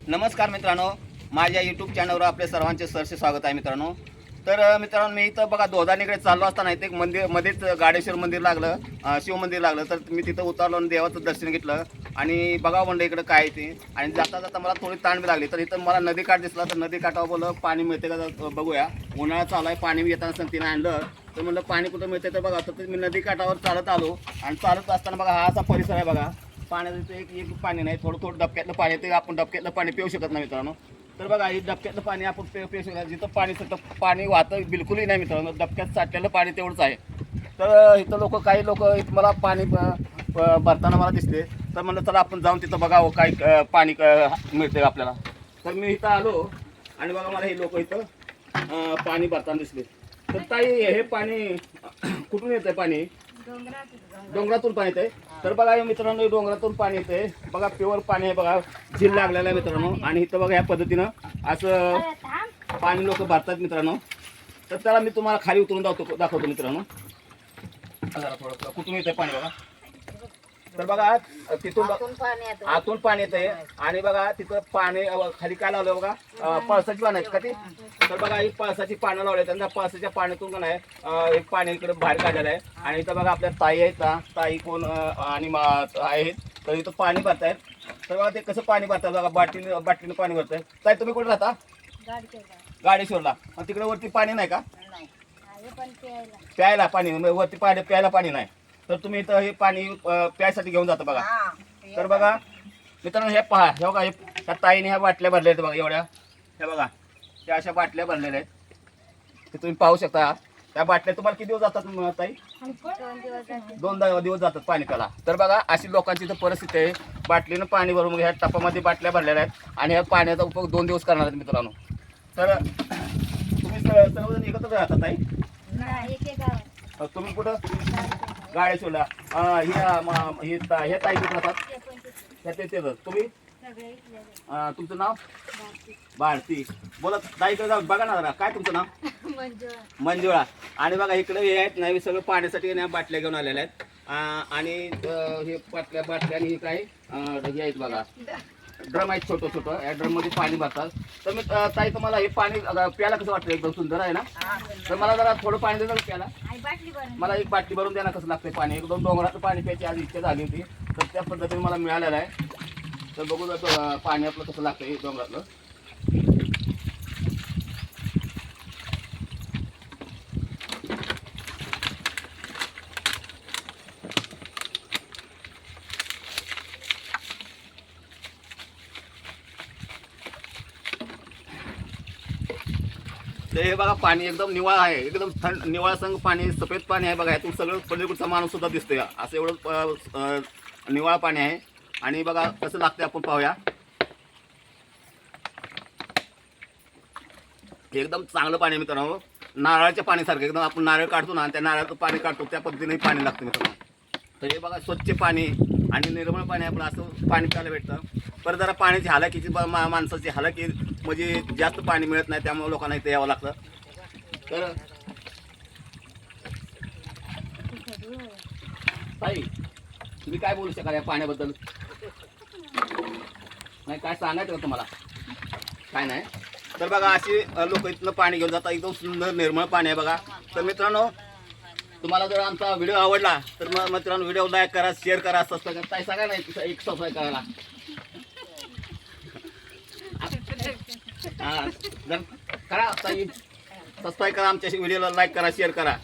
नमस्कार मित्रांनो, माझ्या यूट्यूब चॅनलवर आपले सर्वांचे सरसे स्वागत आहे मित्रांनो. तर मित्रांनो, मी इथं बघा दोधानीकडे चाललो असताना इथे एक मंदिर मध्येच गाडेश्वर मंदिर लागलं, शिव मंदिर लागलं. तर मी तिथं उतरलो आणि देवाचं दर्शन घेतलं आणि बघा म्हणलं इकडं काय ते. आणि जाता जाता मला थोडी ताण बी लागली. तर इथं मला नदी काठ दिसला, तर नदी काठावर बोललं पाणी मिळते का बघूया. उन्हाळा चालू आहे, पाणी येताना संगतीने आणलं. तर म्हणलं पाणी कुठं मिळते तर बघा. तर मी नदी काठावर चालत आलो आणि चालत असताना बघा हा असा परिसर आहे बघा. पाण्याचं एक पाणी नाही, थोडं थोडं डबक्यातलं पाणी ते आपण डबक्यातलं पाणी पिऊ शकत नाही मित्रांनो. तर बघा हे डबक्यातलं पाणी आपण पिऊ शकत. जिथं पाणी सगळं पाणी वाहतं बिलकुलही नाही मित्रांनो, डबक्यात साठलेलं पाणी तेवढंच आहे. तर इथं काही लोक मला पाणी भरताना मला दिसले. तर म्हणलं चला आपण जाऊन तिथं बघावं काय पाणी मिळते आपल्याला. तर मी इथं आलो आणि बघा मला हे लोक इथं पाणी भरताना दिसले. तर ताई हे पाणी कुठून येतं पाणी? डोंगरातून पाणी येते. तर बघा मित्रांनो, डोंगरातून पाणी येते बघा, प्युअर पाणी आहे बघा, झील लागलेला आहे मित्रांनो. आणि इथं बघा या पद्धतीनं असं पाणी लोक भरतात मित्रांनो. तर त्याला मी तुम्हाला खाली उतरून दाखवतो मित्रांनो. थोडं कुठून येते पाणी बघा. तर बघा तिथून आतून पाणी येते आणि बघा तिथं पाणी खाली काय लावलं बघा, पळसाची पानं आहेत का ती. तर बघा ही पळसाची पानं लावले, त्यांना पळसाच्या पाण्यातून पण आहे एक पाणी इकडे बाहेर काढलेलं आहे. आणि इथं बघा आपल्या ताई आहेत, ताई कोण आणि आहेत. तर इथं पाणी भरतायत. तर बघा ते कसं पाणी भरतात बघा, बाटलीनं पाणी भरतंय. ताई तुम्ही कुठे राहता? गाडेश्वरला. मग तिकडे वरती पाणी नाही का प्यायला? पाणी वरती प्यायला पाणी नाही. तर तुम्ही इथं हे पाणी प्यायसाठी घेऊन जाता बघा. तर बघा मित्रांनो, हे पहा, हे बघा ह्या ताईने ह्या बाटल्या भरल्या आहेत बघा एवढ्या. हे बघा त्या अशा बाटल्या भरलेल्या आहेत, ते तुम्ही पाहू शकता. त्या बाटल्या तुम्हाला किती दिवस जातात ताई? 2 दिवस जातात पाणी प्यायला. तर बघा अशी लोकांची इथं परिस्थिती आहे. बाटलीनं पाणी भरून ह्या टपामध्ये बाटल्या भरलेल्या आहेत आणि ह्या पाण्याचा उपयोग 2 दिवस करणार आहेत मित्रांनो. तर तुम्ही सर्वजण एकत्र राहतात ताई? तुम्ही कुठं? गाडेश्वरला. हे ताई कुठं राहतात? तुम्ही तुमचं नाव? भारती. बोला ताईकडे जाऊ बघा ना जरा, काय तुमचं नाव? मंजुळा. आणि बघा इकडे हे आहेत नाही सगळं पाण्यासाठी बाटल्या घेऊन आलेल्या आहेत. आणि हे बाटल्या आणि हे काय हे आहेत बघा, ड्रम आहेत छोटं छोटं. या ड्रम मध्ये पाणी भरतात. तर मी ताई तुम्हाला हे पाणी प्यायला कसं वाटतं? एकदम सुंदर आहे ना. तर मला जरा थोडं पाणी देतं का प्यायला? मला एक बाटली भरून द्या ना. कसं लागतंय पाणी? एकदम डोंगराचं पाणी प्यायची आज इच्छा झाली होती, तर त्या पद्धतीने मला मिळालेलं आहे. तर बघू पाणी आपलं कसं लागतंय डोंगरातलं. तर हे बघा पाणी एकदम निवाळा आहे, एकदम थंड निवाळा संग पाणी, सफेद पाणी आहे बघा. यातून सगळं पलीकडचा माणूस सुद्धा दिसतोय असं एवढं निवाळा पाणी आहे. आणि बघा कसं लागतंय आपण पाहूया. एकदम चांगलं पाणी मित्रांनो, नारळाच्या पाणीसारखं एकदम. आपण नारळ काढतो ना, त्या नारळाचं पाणी काढतो त्या पद्धतीने पाणी लागतं मित्रांनो. तर हे बघा स्वच्छ पाणी आणि निर्मळ पाणी आपलं असं पाणी प्यायला भेटतं. परत जरा पाण्याची हालाकीची माणसाची हालाकी म्हणजे जास्त पाणी मिळत नाही, त्यामुळे लोकांना इथे यावं लागतं. तर ताई तुम्ही काय बोलू शकाल या पाण्याबद्दल? नाही काय सांगायचं का तुम्हाला? काय नाही. तर बघा अशी लोक इथनं पाणी घेऊन जातात. एकदम सुंदर निर्मळ पाणी आहे बघा. तर मित्रांनो, तुम्हाला जर आमचा व्हिडिओ आवडला तर मित्रांनो व्हिडिओ लाईक करा, शेअर करा, सबस्क्राईब करा. ताई सांगा नाही एक सबस्क्राईब करायला. जर करा ताई, सबस्क्राईब करा, आमच्या व्हिडिओला लाईक करा, शेअर करा.